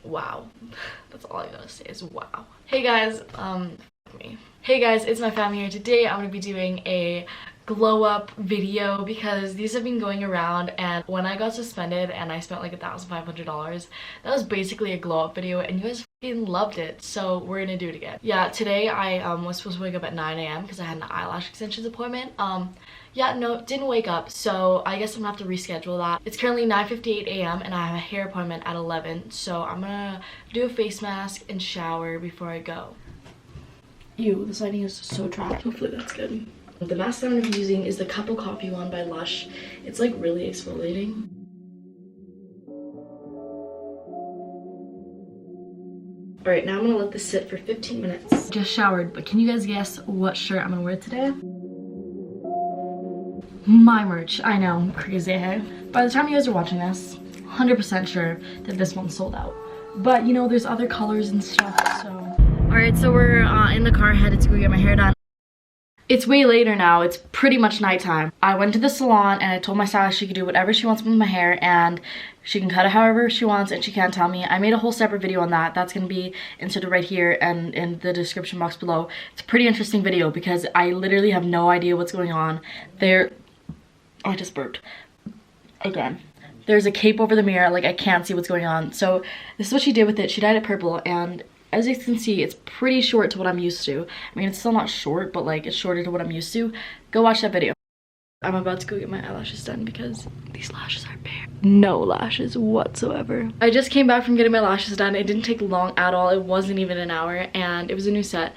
wow. That's all I gotta say is wow. Hey guys, Hey guys, it's my family here. Today I'm gonna be doing a glow up video because these have been going around, and when I got suspended and I spent like $1,500, that was basically a glow up video and you guys fucking loved it, so we're gonna do it again. Yeah, today I was supposed to wake up at 9 a.m. because I had an eyelash extensions appointment. Yeah, no, didn't wake up, so I guess I'm gonna have to reschedule that. It's currently 9:58 a.m. and I have a hair appointment at 11, so I'm gonna do a face mask and shower before I go. Ew, this lighting is so trapped. Hopefully that's good. The mask that I'm gonna be using is the Cup of Coffee one by Lush. It's like really exfoliating. Alright, now I'm gonna let this sit for 15 minutes. Just showered, but can you guys guess what shirt I'm gonna wear today? My merch. I know, crazy, hey? By the time you guys are watching this, 100% sure that this one's sold out. But you know, there's other colors and stuff, so. Alright, so we're in the car headed to go get my hair done. It's way later now. It's pretty much nighttime. I went to the salon and I told my stylist she could do whatever she wants with my hair and she can cut it however she wants and she can't tell me. I made a whole separate video on that. That's gonna be inserted right here and in the description box below. It's a pretty interesting video because I literally have no idea what's going on. I just burped. Again. There's a cape over the mirror, like I can't see what's going on. So this is what she did with it. She dyed it purple, and as you can see, it's pretty short to what I'm used to. I mean, it's still not short, but like it's shorter to what I'm used to. Go watch that video. I'm about to go get my eyelashes done because these lashes are bare. No lashes whatsoever. I just came back from getting my lashes done. It didn't take long at all. It wasn't even an hour, and it was a new set.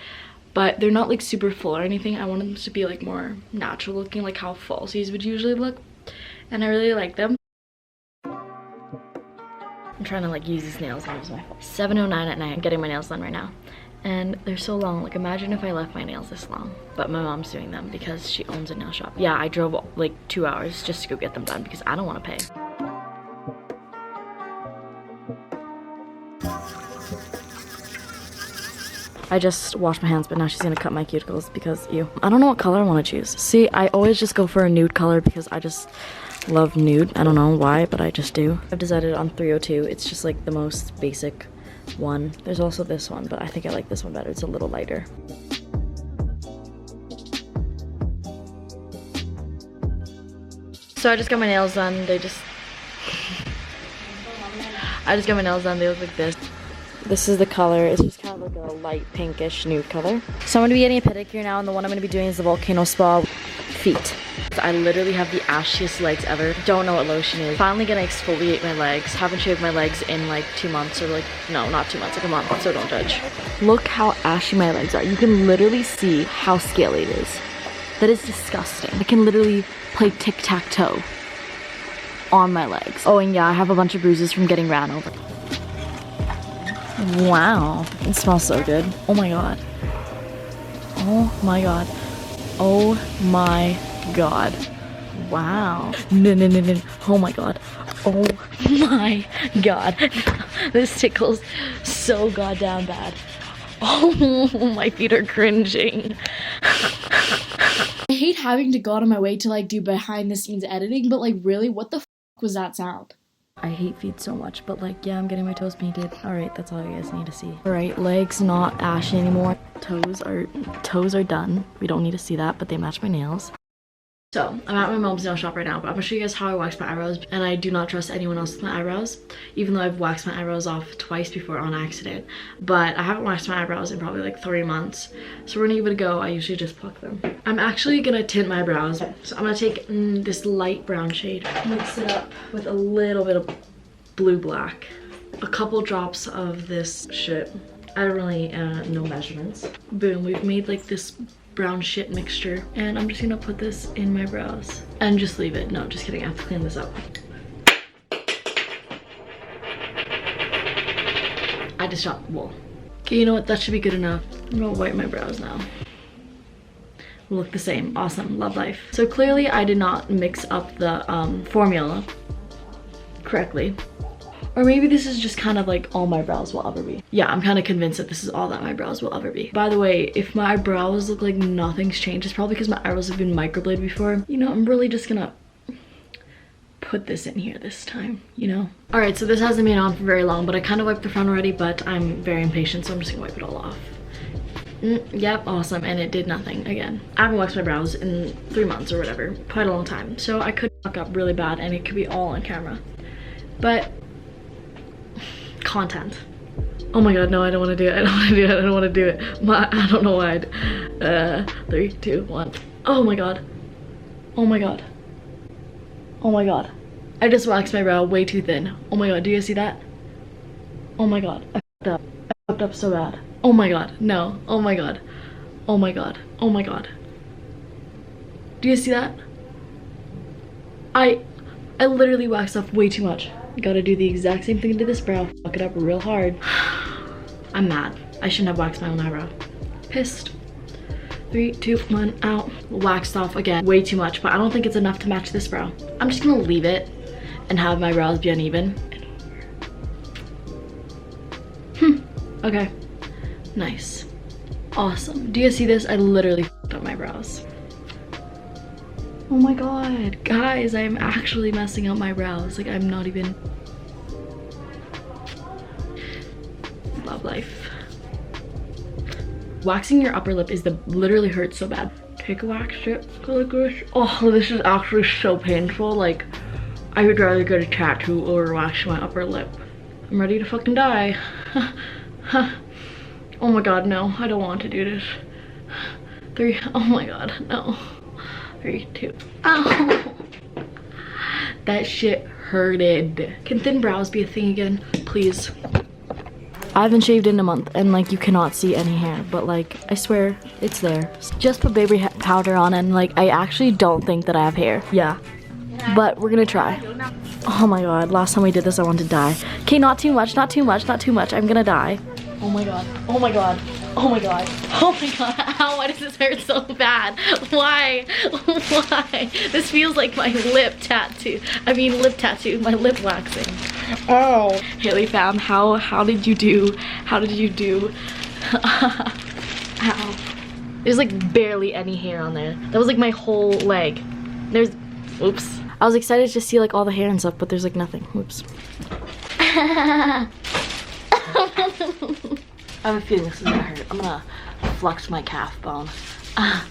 But they're not like super full or anything. I wanted them to be like more natural looking, like how falsies would usually look. And I really like them. I'm trying to like use these nails and use my phone. 7:09 at night. I'm getting my nails done right now. And they're so long. Like imagine if I left my nails this long. But my mom's doing them because she owns a nail shop. Yeah, I drove like 2 hours just to go get them done because I don't want to pay. I just washed my hands, but now she's gonna cut my cuticles because ew. I don't know what color I want to choose. See, I always just go for a nude color because I just love nude. I don't know why, but I just do. I've decided on 302. It's just like the most basic one. There's also this one, but I think I like this one better. It's a little lighter. So I just got my nails done. I just got my nails done. They look like this. This is the color. It's just kind of like a light pinkish nude color. So I'm gonna be getting a pedicure now, and the one I'm gonna be doing is the Volcano Spa feet. I literally have the ashiest legs ever. Don't know what lotion is. Finally gonna exfoliate my legs. Haven't shaved my legs in like 2 months, or like, no, not 2 months, like a month, so don't judge. Look how ashy my legs are. You can literally see how scaly it is. That is disgusting. I can literally play tic-tac-toe on my legs. Oh, and yeah, I have a bunch of bruises from getting ran over. Wow, it smells so good. Oh my god. Oh my god. Oh my god. Wow. No, no, no, no. Oh my god. Oh my god. This tickles so goddamn bad. Oh, my feet are cringing. I hate having to go out of my way to like do behind the scenes editing, but like really, what the f was that sound? I hate feet so much, but like, yeah, I'm getting my toes painted. All right, that's all you guys need to see. All right, legs not ashy anymore. Toes are done. We don't need to see that, but they match my nails. So I'm at my mom's nail shop right now, but I'm gonna show you guys how I wax my eyebrows, and I do not trust anyone else with my eyebrows, even though I've waxed my eyebrows off twice before on accident. But I haven't waxed my eyebrows in probably like 3 months, so we're gonna give it a go. I usually just pluck them. I'm actually gonna tint my brows, so I'm gonna take this light brown shade, mix it up with a little bit of blue black, a couple drops of this shit. I don't really know measurements. Boom, we've made like this brown shit mixture, and I'm just gonna put this in my brows and just leave it. No, just kidding, I have to clean this up. I just dropped wool. Okay, you know what, that should be good enough. I'm gonna wipe my brows now. Look the same. Awesome, love life. So clearly I did not mix up the formula correctly. Or maybe this is just kind of like all my brows will ever be. Yeah, I'm kind of convinced that this is all that my brows will ever be. By the way, if my brows look like nothing's changed, it's probably because my eyebrows have been microbladed before. You know, I'm really just gonna put this in here this time, you know? All right, so this hasn't been on for very long, but I kind of wiped the front already, but I'm very impatient, so I'm just gonna wipe it all off. Yep, awesome, and it did nothing again. I haven't waxed my brows in 3 months or whatever, quite a long time, so I could fuck up really bad and it could be all on camera. But content. Oh my god, no, I don't want to do it. I don't want to do it. I don't want to do it. I don't know why. 3, 2, 1. Oh my god. Oh my god. Oh my god. I just waxed my brow way too thin. Oh my god, do you see that? Oh my god. I fucked up. I fucked up so bad. Oh my god. No. Oh my god. Oh my god. Oh my god. Do you see that? I literally waxed off way too much. Gotta do the exact same thing to this brow. Fuck it up real hard. I'm mad. I shouldn't have waxed my own eyebrow. Pissed. 3, 2, 1, out. Waxed off again. Way too much, but I don't think it's enough to match this brow. I'm just gonna leave it and have my brows be uneven. Okay. Nice. Awesome. Do you see this? I literally fucked up my brows. Oh my god. Guys, I am actually messing up my brows. Like, I'm not even... Love life. Waxing your upper lip is literally hurts so bad. Take a wax strip, go like this. Oh, this is actually so painful. Like, I would rather get a tattoo or wax my upper lip. I'm ready to fucking die. Oh my god, no, I don't want to do this. 3, oh my god, no. 3, 2, ow. That shit hurted. Can thin brows be a thing again, please? I haven't shaved in a month and like you cannot see any hair, but like I swear it's there. Just put baby powder on and like I actually don't think that I have hair. Yeah, but we're gonna try. Oh my god, last time we did this I wanted to die. Okay, not too much, not too much, not too much. I'm gonna die. Oh my god, oh my god, oh my god, oh my god. Ow, why does this hurt so bad? Why? Why? This feels like my lip tattoo. I mean lip tattoo, my lip waxing. Oh. Haley Pham, how did you do? How did you do? Ow. There's like barely any hair on there. That was like my whole leg. There's, oops. I was excited to see like all the hair and stuff, but there's like nothing. Oops. I have a feeling this is gonna hurt. I'm gonna flex my calf bone. Ow,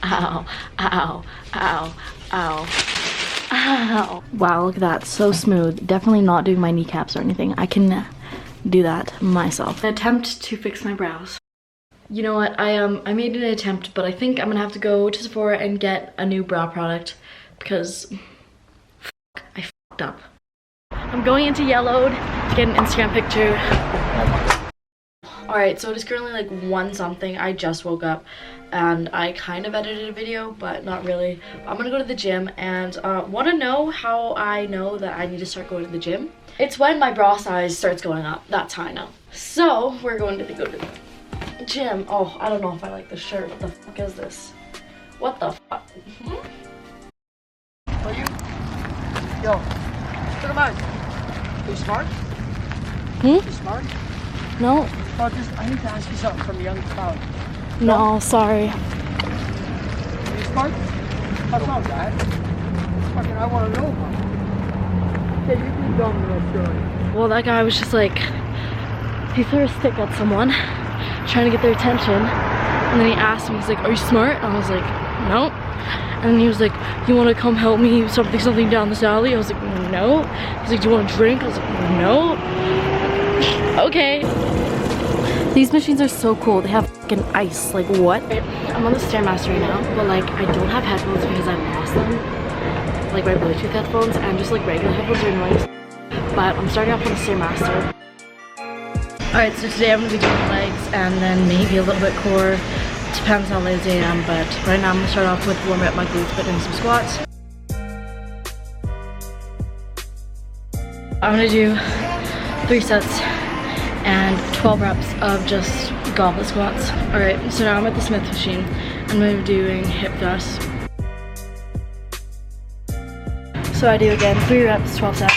ow, ow, ow, ow. Wow, look at that, so smooth. Definitely not doing my kneecaps or anything. I can do that myself. An attempt to fix my brows. You know what, I made an attempt, but I think I'm gonna have to go to Sephora and get a new brow product because I fucked up. I'm going into Yellowed to get an Instagram picture. Alright, so it is currently like 1 something. I just woke up and I kind of edited a video, but not really. I'm gonna go to the gym and want to know how I know that I need to start going to the gym? It's when my bra size starts going up. That's how I know. So we're going to go to the gym. Oh, I don't know if I like this shirt. What the fuck is this? What the fuck? Are you? Yo, to the mic. Are you smart? You smart? No. Oh, I need to ask you something from a young child. No, sorry. Are you smart? What's wrong, Dad? Fucking, I want to know. Okay, you can tell me that story. Well, that guy was just like, he threw a stick at someone, trying to get their attention. And then he asked me, he's like, are you smart? And I was like, no. And then he was like, you want to come help me something down this alley? I was like, no. He's like, do you want a drink? I was like, no. Okay. These machines are so cool. They have fucking ice. Like, what? I'm on the Stairmaster right now, but like, I don't have headphones because I lost them. Like my Bluetooth headphones and just like regular headphones are annoying. But I'm starting off on the Stairmaster. Alright, so today I'm going to be doing legs and then maybe a little bit core. Depends how lazy I am, but right now I'm going to start off with warming up my glutes by doing some squats. I'm going to do 3 sets and 12 reps of just goblet squats. Alright, so now I'm at the Smith machine. I'm going to be doing hip thrusts. So I do again 3 reps, 12 sets.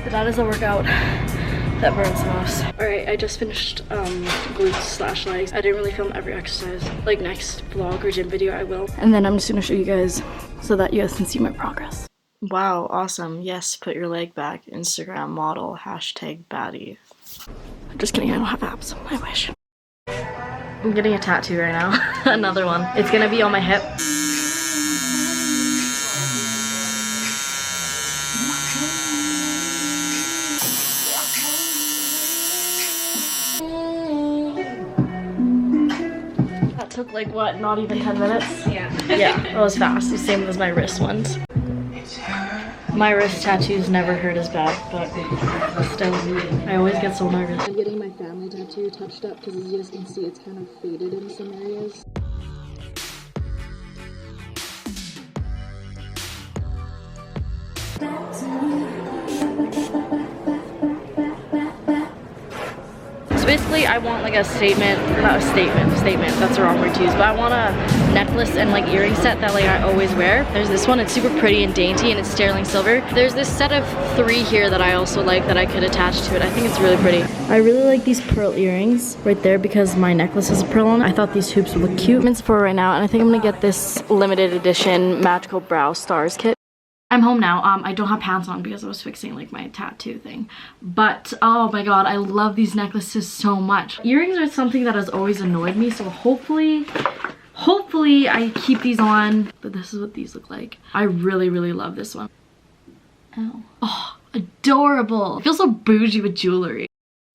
But that is a workout that burns the most. Alright, I just finished glutes / legs. I didn't really film every exercise. Like next vlog or gym video I will. And then I'm just gonna show you guys so that you guys can see my progress. Wow, awesome. Yes, put your leg back. Instagram model, hashtag baddie. I'm just kidding, I don't have abs. I wish. I'm getting a tattoo right now. Another one. It's gonna be on my hip. That took like what, not even 10 minutes? Yeah. Yeah, that was fast. The same as my wrist ones. My wrist tattoos never hurt as bad, but still, I always get so nervous. I'm getting my family tattoo touched up because as you guys can see, it's kind of faded in some areas. So basically, I want like a statement, or not a statement, that's the wrong word to use, but I want a necklace and like earring set that like I always wear. There's this one, it's super pretty and dainty and it's sterling silver. There's this set of 3 here that I also like that I could attach to it. I think it's really pretty. I really like these pearl earrings right there because my necklace is a pearl on. I thought these hoops would look cute. I'm in Sephora right now and I think I'm gonna get this limited edition magical brow stars kit. I'm home now. I don't have pants on because I was fixing like my tattoo thing. But oh my god, I love these necklaces so much. Earrings are something that has always annoyed me, so hopefully I keep these on. But this is what these look like. I really love this one. Ow. Oh, adorable. I feel so bougie with jewelry.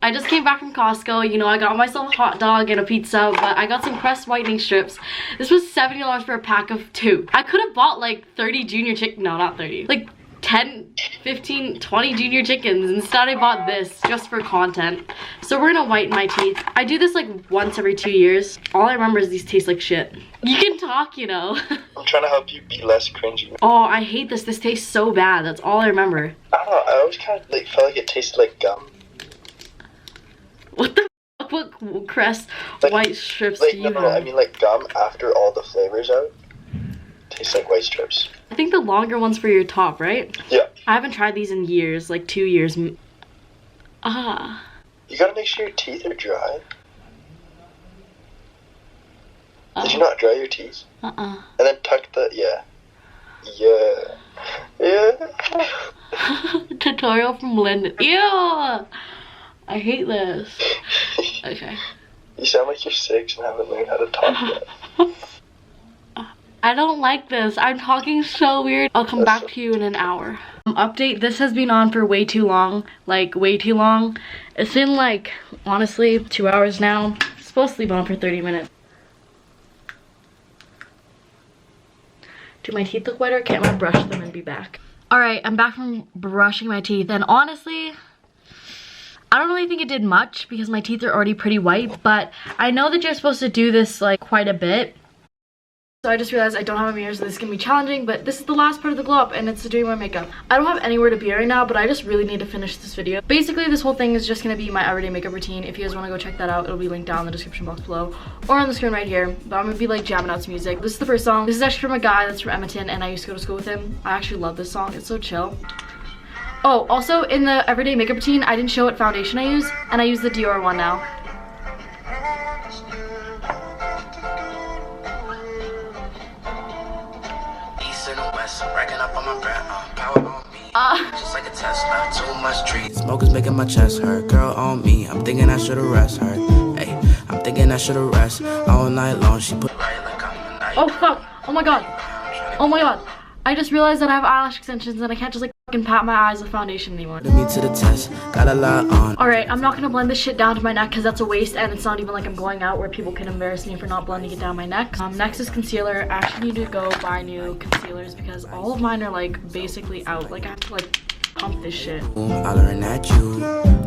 I just came back from Costco, you know, I got myself a hot dog and a pizza, but I got some Crest whitening strips. This was $70 for a pack of 2. I could have bought like 30 junior chicken, no, not 30, like 10, 15, 20 junior chickens. Instead, I bought this just for content. So we're gonna whiten my teeth. I do this like once every 2 years. All I remember is these taste like shit. You can talk, you know. I'm trying to help you be less cringy. Oh, I hate this. This tastes so bad. That's all I remember. I don't know, I always kind of like felt like it tasted like gum. What the fuck? What Crest Like, white strips like, do you no, have? I mean like gum after all the flavors out. Tastes like white strips. I think the longer one's for your top, right? Yeah. I haven't tried these in years, like 2 years. Ah. You gotta make sure your teeth are dry. Did you Oh. not dry your teeth? Uh-uh. And then tuck the, yeah. Tutorial from Lyndon. Ew! I hate this. Okay. You sound like you're 6 and haven't learned how to talk yet. I don't like this. I'm talking so weird. I'll come back to you in an hour. Update, this has been on for way too long. Like, way too long. It's been like, honestly, 2 hours now. It's supposed to be on for 30 minutes. Do my teeth look whiter? Okay, I'm gonna brush them and be back. Alright, I'm back from brushing my teeth, and honestly, I don't really think it did much because my teeth are already pretty white, but I know that you're supposed to do this like quite a bit. So I just realized I don't have a mirror, so this is gonna be challenging, but this is the last part of the glow up and it's doing my makeup. I don't have anywhere to be right now, but I just really need to finish this video. Basically, this whole thing is just gonna be my everyday makeup routine. If you guys wanna go check that out, it'll be linked down in the description box below or on the screen right here. But I'm gonna be like jamming out some music. This is the first song. This is actually from a guy that's from Edmonton and I used to go to school with him. I actually love this song, it's so chill. Oh, also in the everyday makeup routine, I didn't show what foundation I use, and I use the Dior one now. Just like a Tesla, too much trees. Smoke is making my chest hurt. Girl on me, I'm thinking I should arrest her. Hey, I'm thinking I should arrest all night long. She put right like I'm a night. Oh fuck! Oh my god! Oh my god! I just realized that I have eyelash extensions and I can't just like fucking pat my eyes with foundation anymore. Me to the test, got a lot on. Alright, I'm not gonna blend this shit down to my neck because that's a waste and it's not even like I'm going out where people can embarrass me for not blending it down my neck. Next is concealer. I actually need to go buy new concealers because all of mine are like basically out. Like I have to like pump this shit. Hollering at you.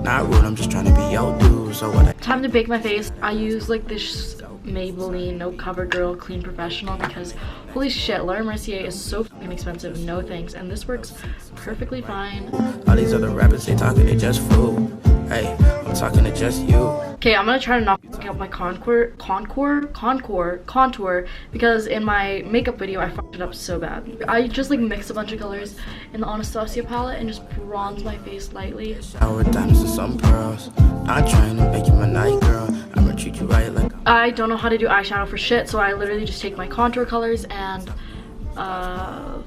Not rude, I'm just trying to be your dude. So what? Time to bake my face. I use like this Maybelline No Cover Girl Clean Professional because holy shit, Laura Mercier is so fucking expensive. No thanks. And this works perfectly fine. All these other rappers, they talking, they just fool. Hey, I'm talking to just you. Okay, I'm gonna try to not fuck up my contour because in my makeup video I fucked it up so bad. I just like mix a bunch of colors in the Anastasia palette and just bronze my face lightly. Shower diamonds and some pearls. Not trying to make you my night girl. I'ma treat you right like I don't know how to do eyeshadow for shit, so I literally just take my contour colors and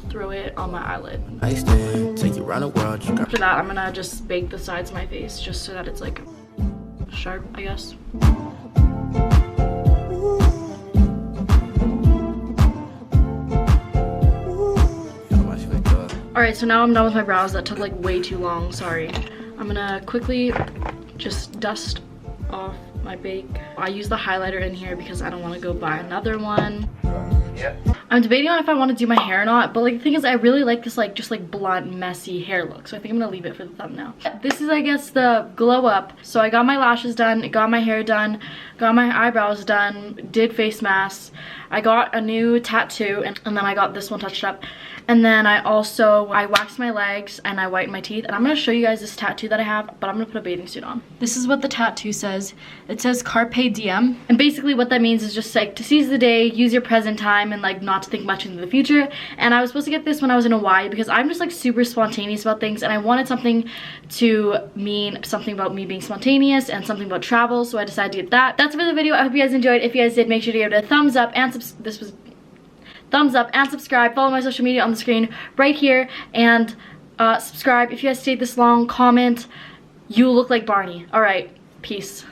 throw it on my eyelid. I stand, take you around the world. You got After that, I'm gonna just bake the sides of my face just so that it's like sharp, I guess. Alright, so now I'm done with my brows. That took like way too long, sorry. I'm gonna quickly just dust off my bake. I use the highlighter in here because I don't want to go buy another one. Yeah. I'm debating on if I want to do my hair or not, but like the thing is I really like this like just like blunt, messy hair look, so I think I'm gonna leave it for the thumbnail. This is, I guess, the glow up. So I got my lashes done, got my hair done, got my eyebrows done, did face masks. I got a new tattoo and then I got this one touched up. And then I waxed my legs and I whitened my teeth. And I'm going to show you guys this tattoo that I have, but I'm going to put a bathing suit on. This is what the tattoo says. It says Carpe Diem. And basically what that means is just like to seize the day, use your present time, and like not to think much into the future. And I was supposed to get this when I was in Hawaii because I'm just like super spontaneous about things. And I wanted something to mean something about me being spontaneous and something about travel. So I decided to get that. That's it for the video. I hope you guys enjoyed. If you guys did, make sure to give it a thumbs up and subscribe. Follow my social media on the screen right here, and subscribe. If you guys stayed this long, comment. You look like Barney. All right, peace.